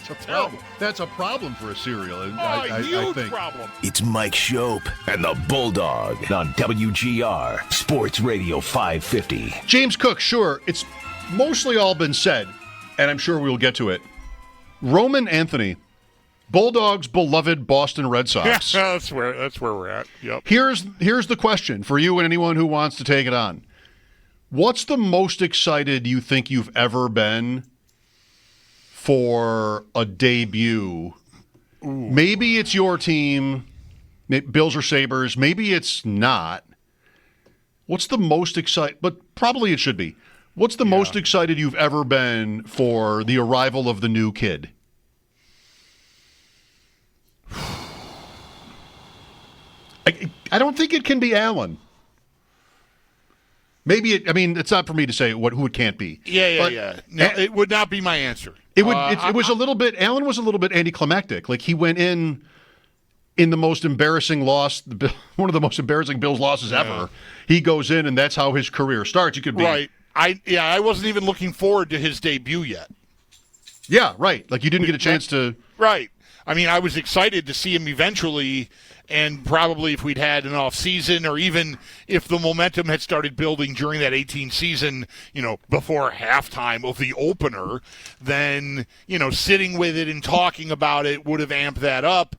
That's a problem. That's a problem for a cereal. Huge I think. problem. It's Mike Shope and the Bulldog on WGR Sports Radio 550. James Cook, sure, it's mostly all been said, and I'm sure we'll get to it. Roman Anthony, Bulldogs' beloved Boston Red Sox. Yeah, that's where we're at. Yep. Here's the question for you and anyone who wants to take it on. What's the most excited you think you've ever been for a debut? Ooh. Maybe it's your team, Bills or Sabres. Maybe it's not. What's the most excited? But probably it should be. What's the most excited you've ever been for the arrival of the new kid? I don't think it can be Allen. Maybe it's not for me to say who it can't be. Yeah. No, it would not be my answer. It was a little bit. Allen was a little bit anticlimactic. Like he went in the most embarrassing loss, one of the most embarrassing Bills losses ever. He goes in, and that's how his career starts. You could be right. I wasn't even looking forward to his debut yet. Yeah, right. Like you didn't get a chance to. Right. I mean, I was excited to see him eventually, and probably if we'd had an off season, or even if the momentum had started building during that 18 season, before halftime of the opener, then, sitting with it and talking about it would have amped that up.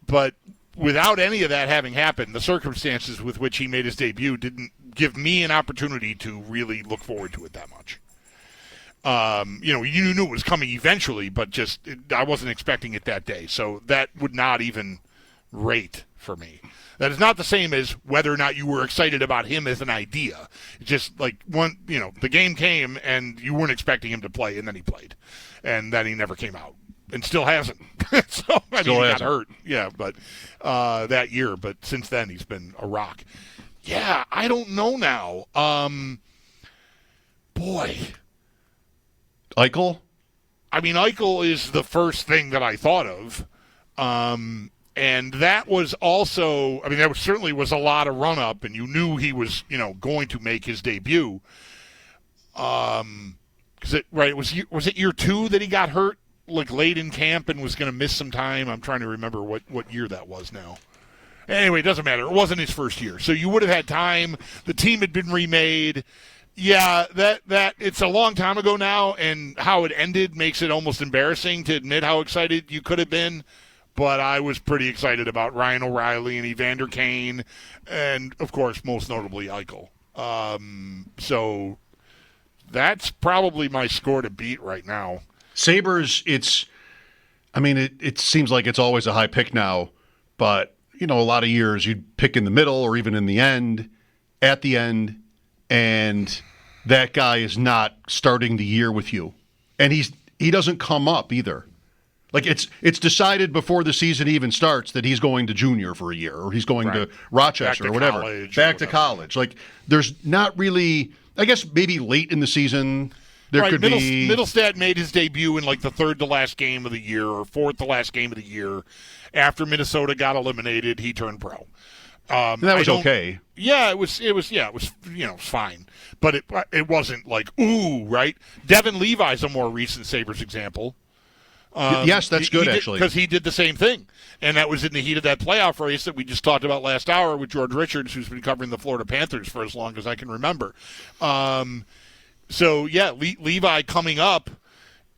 But without any of that having happened, the circumstances with which he made his debut didn't give me an opportunity to really look forward to it that much. You knew it was coming eventually, but I wasn't expecting it that day. So that would not even rate for me. That is not the same as whether or not you were excited about him as an idea. It's just like the game came and you weren't expecting him to play, and then he played, and then he never came out, and still hasn't. So he got hurt, but that year. But since then, he's been a rock. Yeah, I don't know now. Boy. Eichel? I mean, Eichel is the first thing that I thought of. And that was also, that certainly was a lot of run-up, and you knew he was, going to make his debut. Was it year 2 that he got hurt, like late in camp, and was going to miss some time? I'm trying to remember what year that was now. Anyway, it doesn't matter. It wasn't his first year. So you would have had time. The team had been remade. Yeah, that it's a long time ago now, and how it ended makes it almost embarrassing to admit how excited you could have been. But I was pretty excited about Ryan O'Reilly and Evander Kane, and, of course, most notably Eichel. So that's probably my score to beat right now. Sabres, it seems like it's always a high pick now, but, a lot of years you'd pick in the middle or even in the end, at the end, and that guy is not starting the year with you. And he doesn't come up either. Like it's decided before the season even starts that he's going to junior for a year, or he's going to Rochester or whatever. Back to college. Like there's not really, I guess maybe late in the season there could be. Middlestad made his debut in like the third to last game of the year, or fourth to last game of the year. After Minnesota got eliminated, he turned pro. And that was okay. Yeah, it was fine. But it wasn't like, ooh, right? Devin Levi's a more recent Sabres example. Yes, that's good, actually. Because he did the same thing. And that was in the heat of that playoff race that we just talked about last hour with George Richards, who's been covering the Florida Panthers for as long as I can remember. Levi coming up,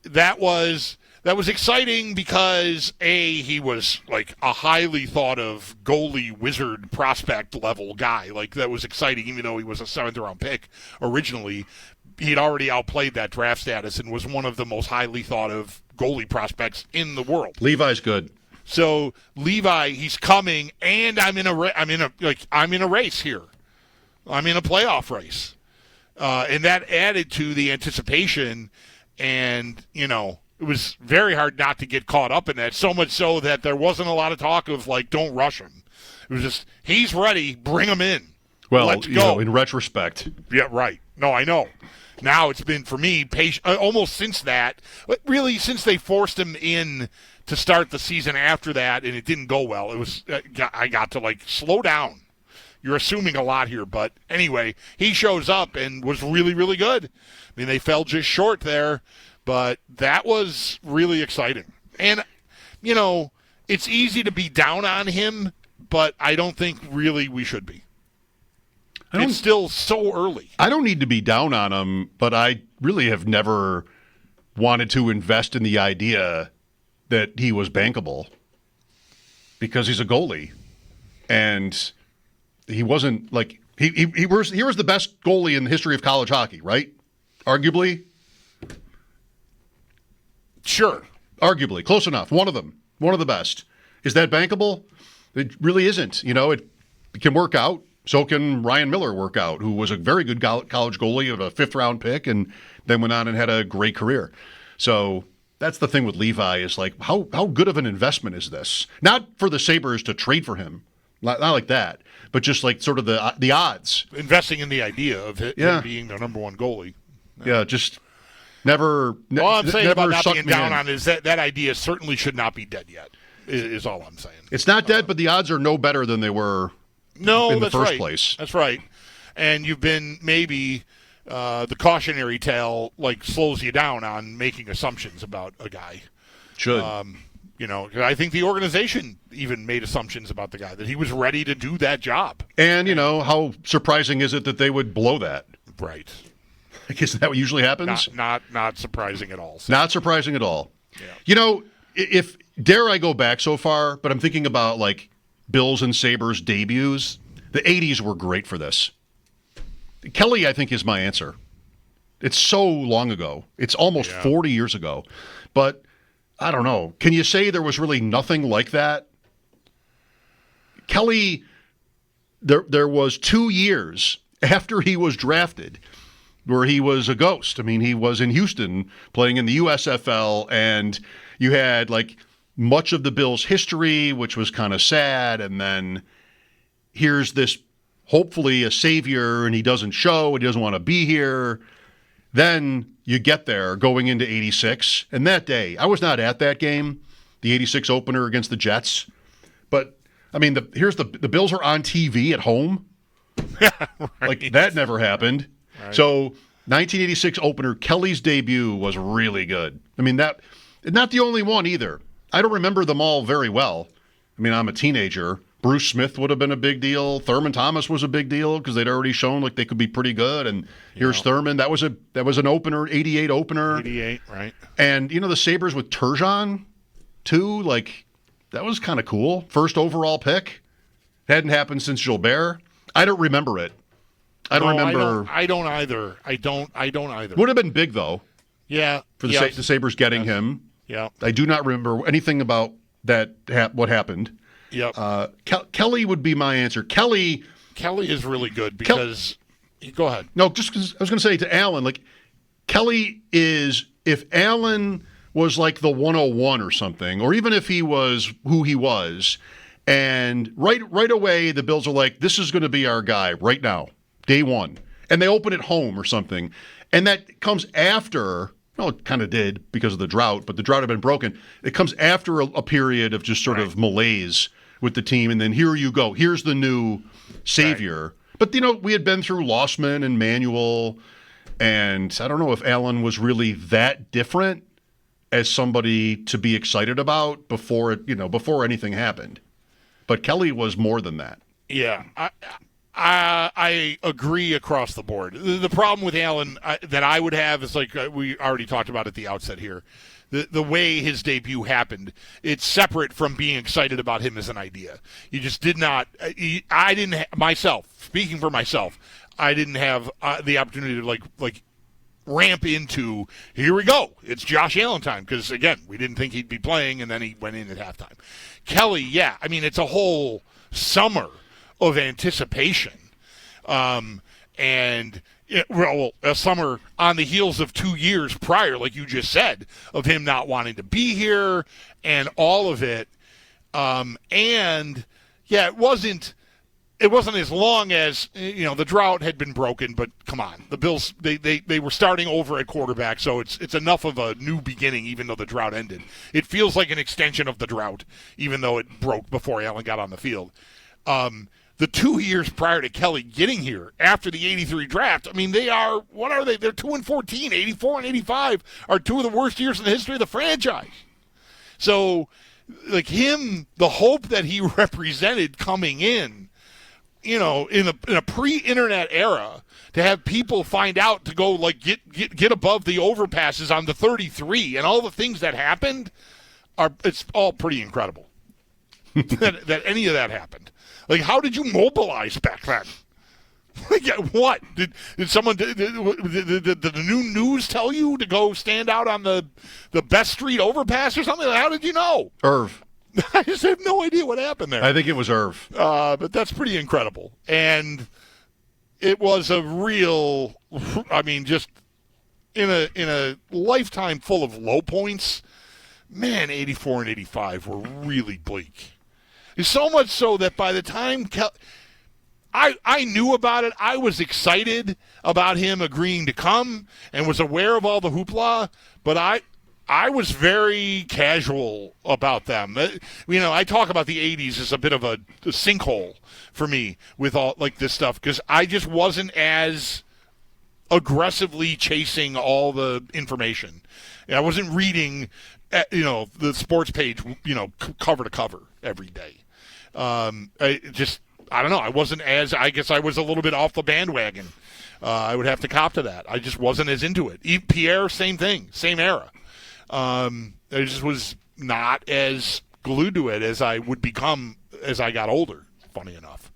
that was exciting because, A, he was like a highly thought of goalie wizard prospect level guy. Like, that was exciting, even though he was a 7th-round pick originally. He'd already outplayed that draft status and was one of the most highly thought of goalie prospects in the world. Levi's good. So Levi, he's coming, and I'm in a race here. I'm in a playoff race, and that added to the anticipation. And it was very hard not to get caught up in that. So much so that there wasn't a lot of talk of like, don't rush him. It was just, he's ready, bring him in. Well, let's go. In retrospect, yeah, right. No, I know. Now it's been, for me, almost since that, really since they forced him in to start the season after that, and it didn't go well. It was I got to, like, slow down. You're assuming a lot here, but anyway, he shows up and was really, really good. I mean, they fell just short there, but that was really exciting. And, it's easy to be down on him, but I don't think really we should be. It's still so early. I don't need to be down on him, but I really have never wanted to invest in the idea that he was bankable because he's a goalie. And he wasn't like he was the best goalie in the history of college hockey, right? Arguably. Sure. Arguably. Close enough. One of them. One of the best. Is that bankable? It really isn't. It can work out. So can Ryan Miller work out, who was a very good college goalie of a fifth-round pick and then went on and had a great career. So that's the thing with Levi is like, how good of an investment is this? Not for the Sabres to trade for him. Not like that. But just like sort of the odds. Investing in the idea of him being their number one goalie. Yeah, just never. All I'm saying about not sucked being me down in. on is that idea certainly should not be dead yet, is all I'm saying. It's not dead, but the odds are no better than they were in the first place. That's right. And you've been maybe the cautionary tale slows you down on making assumptions about a guy. Should. I think the organization even made assumptions about the guy, that he was ready to do that job. And, how surprising is it that they would blow that? Right. Isn't that what usually happens? Not surprising at all. So. Not surprising at all. Yeah. If dare I go back so far, but I'm thinking about Bills and Sabres debuts. The 80s were great for this. Kelly, I think, is my answer. It's so long ago. It's almost 40 years ago. But I don't know. Can you say there was really nothing like that? Kelly, there was 2 years after he was drafted where he was a ghost. I mean, he was in Houston playing in the USFL, and you had much of the Bills' history, which was kind of sad, and then here's this hopefully a savior, and he doesn't show, and he doesn't want to be here. Then you get there going into 86, and that day, I was not at that game, the 86 opener against the Jets, but, I mean, the Bills are on TV at home. Right. That never happened. Right. So 1986 opener, Kelly's debut was really good. I mean, not the only one either. I don't remember them all very well. I mean, I'm a teenager. Bruce Smith would have been a big deal. Thurman Thomas was a big deal because they'd already shown they could be pretty good. And here's Thurman. That was an opener, 88 opener. 88, right. And, the Sabres with Turgeon, too, that was kind of cool. First overall pick. Hadn't happened since Gilbert. I don't remember it. I don't remember. I don't either. I don't either. Would have been big, though. Yeah. For the Sabres getting him. Yeah. I do not remember anything about that, what happened. Yep. Kelly would be my answer. Kelly is really good because go ahead. No, just because I was going to say to Alan, Kelly is, if Alan was the 101 or something, or even if he was who he was, and right away the Bills are like, this is going to be our guy right now, day one. And they open at home or something. And that comes after, well, it kind of did because of the drought, but the drought had been broken. It comes after a period of just sort of malaise with the team, and then here you go. Here's the new savior. Right. But, we had been through Lossman and Manuel, and I don't know if Allen was really that different as somebody to be excited about before anything happened. But Kelly was more than that. Yeah, I agree across the board. The problem with Allen that I would have is we already talked about at the outset here. The way his debut happened, it's separate from being excited about him as an idea. You just did not. I didn't myself. Speaking for myself, I didn't have the opportunity to ramp into, here we go, it's Josh Allen time, because again, we didn't think he'd be playing, and then he went in at halftime. Kelly, yeah, I mean, it's a whole summer of anticipation, and a summer on the heels of 2 years prior, like you just said, of him not wanting to be here and all of it. And yeah, it wasn't as long as the drought had been broken, but come on, the Bills they were starting over at quarterback, so it's enough of a new beginning, even though the drought ended. It feels like an extension of the drought, even though it broke before Allen got on the field. The 2 years prior to Kelly getting here, after the 83 draft, I mean, what are they? They're 2-14, 84 and 85 are two of the worst years in the history of the franchise. So, like him, the hope that he represented coming in, in a pre-internet era, to have people find out to go like get above the overpasses on the 33 and all the things that happened it's all pretty incredible that any of that happened. Like, how did you mobilize back then? Like, what did someone did the new news tell you to go stand out on the best street overpass or something? How did you know? Irv. I just have no idea what happened there. I think it was Irv. But that's pretty incredible. And it was a real, I mean, just in a lifetime full of low points, man, 84 and 85 were really bleak. It's so much so that by the time I knew about it, I was excited about him agreeing to come and was aware of all the hoopla, but I was very casual about them. I talk about the 80s as a bit of a sinkhole for me with all like this stuff because I just wasn't as aggressively chasing all the information. I wasn't reading, the sports page, cover to cover every day. I don't know. I wasn't I guess I was a little bit off the bandwagon. I would have to cop to that. I just wasn't as into it. Pierre, same thing, same era. I just was not as glued to it as I would become as I got older, funny enough.